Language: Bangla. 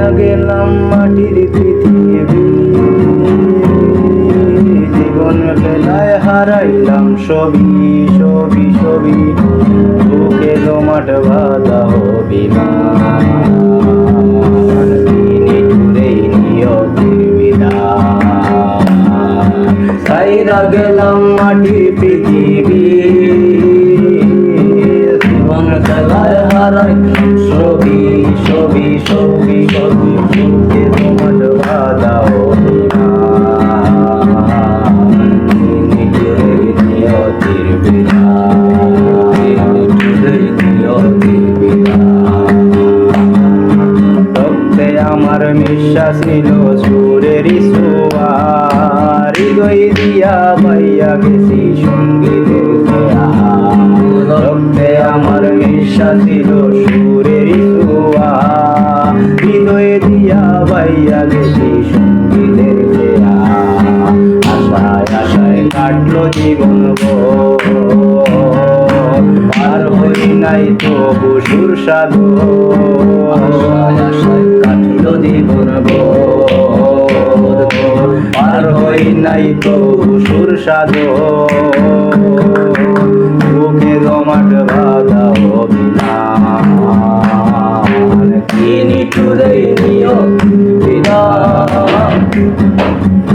ছাইরা গেলাম মাটির পৃথিবী, জীবন বেলায় হারাইলাম সবই সবই সবই, বুকে জমাট বাঁধা অভিমান, নিঠুরেই নিয়তির বিধান। ছাইরা গেলাম মাটির পৃথিবী, জীবন বেলায় হারাইলাম সবই সবই সবই সবই, বুকে জমাট বাঁধা অভিমান, নিঠুরেই নিয়তির বিধান, নিঠুরেই নিয়তির বিধান। রক্তে আমার নিঃশ্বাস নিল সুরেরই ছোঁয়া, হৃদয় দিয়া পাইয়া গেছি সঙ্গীতের ছোঁয়া। রক্তে আমার নিঃশ্বাস নিল সুরেরই ছোঁয়া, হৃদয় দিয়া পাইয়া গেছি সঙ্গীতের ছোঁয়া। আশায় আশায় কাটলো জীবন আর হই নাই তবু সুর সাধু, আশায় আশায় কাটলো জীবন আর হই নাই তবু সুর সাধু, বুকে জমাট বাঁধা অভিমান, কি নিঠুরেই নিয়ত